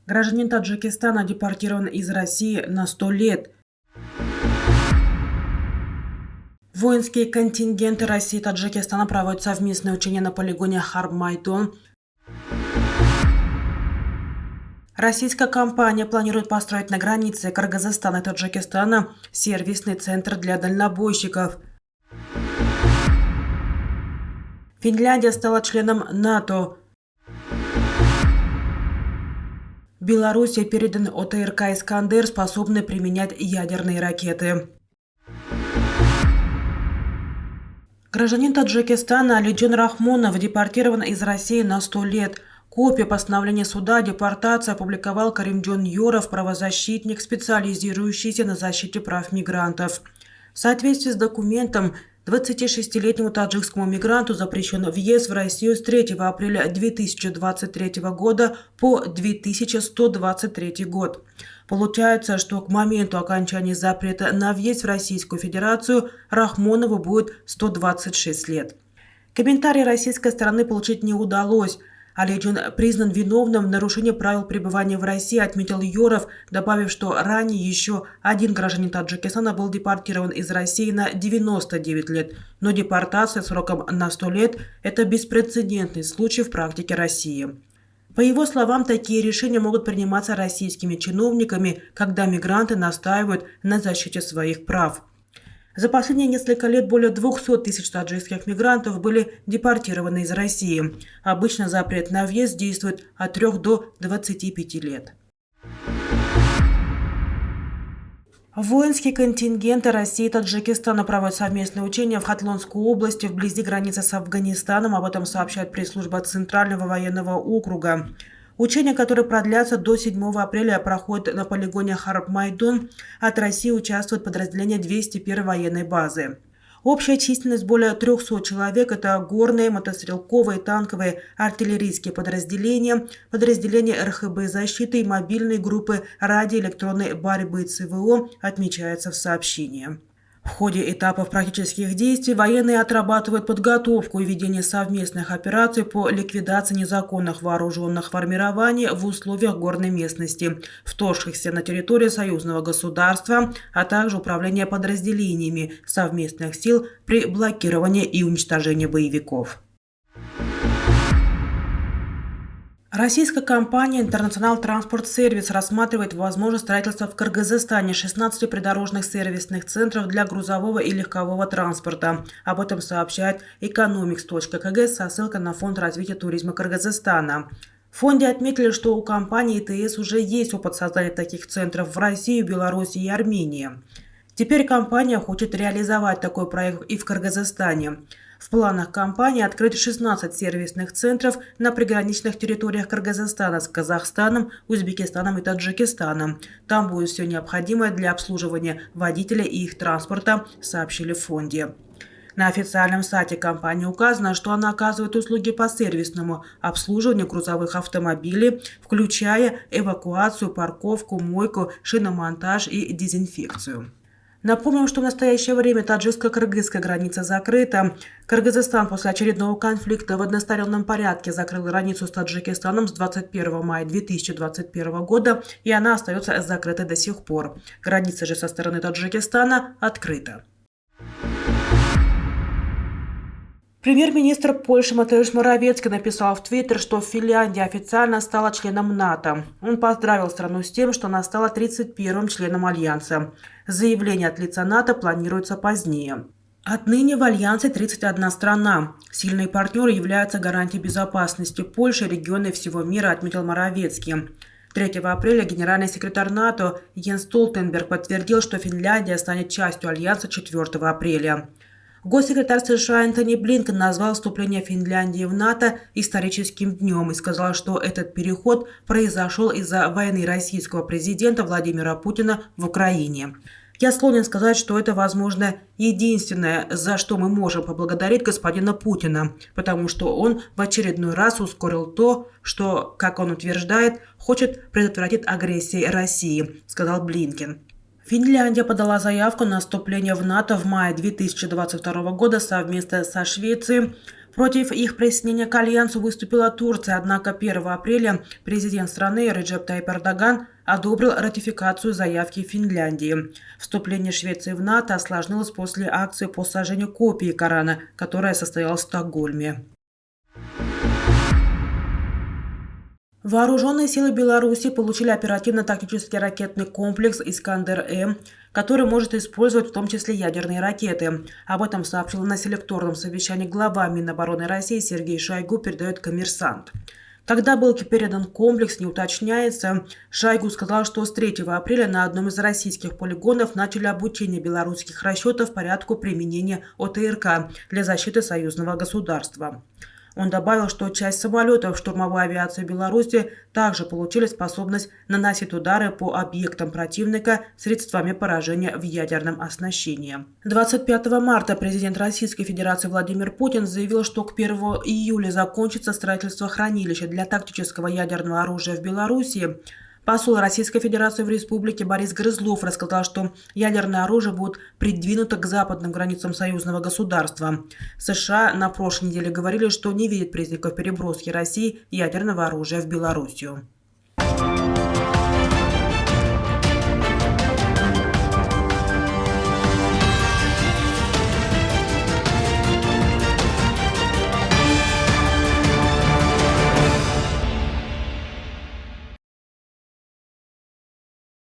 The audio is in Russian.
Гражданин Таджикистана депортирован из России на 100 лет. Воинские контингенты России и Таджикистана проводят совместные учения на полигоне Харб-Майдон. Российская компания планирует построить на границе Кыргызстана и Таджикистана сервисный центр для дальнобойщиков. Финляндия стала членом НАТО. Белоруссии передан ОТРК «Искандер», способный применять ядерные ракеты. Гражданин Таджикистана Алиджан Рахмонов депортирован из России на 100 лет. Копию постановления суда о депортации опубликовал Каримджон Юров, правозащитник, специализирующийся на защите прав мигрантов. В соответствии с документом, 26-летнему таджикскому мигранту запрещен въезд в Россию с 3 апреля 2023 года по 2123 год. Получается, что к моменту окончания запрета на въезд в Российскую Федерацию Рахмонову будет 126 лет. Комментарий российской стороны получить не удалось. Алиджан признан виновным в нарушении правил пребывания в России, отметил Юров, добавив, что ранее еще один гражданин Таджикистана был депортирован из России на 99 лет, но депортация сроком на 100 лет – это беспрецедентный случай в практике России. По его словам, такие решения могут приниматься российскими чиновниками, когда мигранты настаивают на защите своих прав. За последние несколько лет более 200 тысяч таджикских мигрантов были депортированы из России. Обычно запрет на въезд действует от 3 до 25 лет. Воинские контингенты России и Таджикистана проводят совместные учения в Хатлонской области вблизи границы с Афганистаном. Об этом сообщает пресс-служба Центрального военного округа. Учения, которые продлятся до 7 апреля, проходят на полигоне Харб-Майдон. От России участвуют подразделения 201 военной базы. Общая численность более 300 человек – это горные, мотострелковые, танковые, артиллерийские подразделения, подразделения РХБ защиты и мобильные группы радиоэлектронной борьбы ЦВО, отмечается в сообщении. В ходе этапов практических действий военные отрабатывают подготовку и ведение совместных операций по ликвидации незаконных вооруженных формирований в условиях горной местности, вторгшихся на территорию союзного государства, а также управление подразделениями совместных сил при блокировании и уничтожении боевиков. Российская компания «Интернационал Транспорт Сервис» рассматривает возможность строительства в Кыргызстане 16 придорожных сервисных центров для грузового и легкового транспорта. Об этом сообщает economics.kg со ссылкой на Фонд развития туризма Кыргызстана. В фонде отметили, что у компании ИТС уже есть опыт создания таких центров в России, Беларуси и Армении. Теперь компания хочет реализовать такой проект и в Кыргызстане. В планах компании открыть 16 сервисных центров на приграничных территориях Кыргызстана с Казахстаном, Узбекистаном и Таджикистаном. Там будет все необходимое для обслуживания водителей и их транспорта, сообщили в фонде. На официальном сайте компании указано, что она оказывает услуги по сервисному обслуживанию грузовых автомобилей, включая эвакуацию, парковку, мойку, шиномонтаж и дезинфекцию. Напомним, что в настоящее время таджикско-кыргызская граница закрыта. Кыргызстан после очередного конфликта в одностороннем порядке закрыл границу с Таджикистаном с 21 мая 2021 года, и она остается закрытой до сих пор. Граница же со стороны Таджикистана открыта. Премьер-министр Польши Матеуш Моравецкий написал в Твиттер, что Финляндия официально стала членом НАТО. Он поздравил страну с тем, что она стала 31-м членом Альянса. Заявление от лица НАТО планируется позднее. Отныне в Альянсе 31 страна. Сильные партнеры являются гарантией безопасности Польши, региона и всего мира, отметил Моравецкий. 3 апреля генеральный секретарь НАТО Йенс Столтенберг подтвердил, что Финляндия станет частью Альянса 4 апреля. Госсекретарь США Энтони Блинкен назвал вступление Финляндии в НАТО историческим днем и сказал, что этот переход произошел из-за войны российского президента Владимира Путина в Украине. Я склонен сказать, что это, возможно, единственное, за что мы можем поблагодарить господина Путина, потому что он в очередной раз ускорил то, что, как он утверждает, хочет предотвратить агрессию России, сказал Блинкен. Финляндия подала заявку на вступление в НАТО в мае 2022 года совместно со Швецией. Против их присоединения к альянсу выступила Турция, однако 1 апреля президент страны Реджеп Тайип Эрдоган одобрил ратификацию заявки Финляндии. Вступление Швеции в НАТО осложнилось после акции по сожжению копии Корана, которая состоялась в Стокгольме. Вооруженные силы Беларуси получили оперативно-тактический ракетный комплекс «Искандер-М», который может использовать в том числе ядерные ракеты. Об этом сообщил на селекторном совещании глава Минобороны России Сергей Шойгу, передает «Коммерсант». Когда был передан комплекс, не уточняется. Шойгу сказал, что с 3 апреля на одном из российских полигонов начали обучение белорусских расчетов порядку применения ОТРК для защиты союзного государства. Он добавил, что часть самолетов штурмовой авиации Беларуси также получили способность наносить удары по объектам противника средствами поражения в ядерном оснащении. 25 марта президент Российской Федерации Владимир Путин заявил, что к 1 июля закончится строительство хранилища для тактического ядерного оружия в Беларуси. Посол Российской Федерации в республике Борис Грызлов рассказал, что ядерное оружие будет придвинуто к западным границам союзного государства. США на прошлой неделе говорили, что не видят признаков переброски России ядерного оружия в Белоруссию.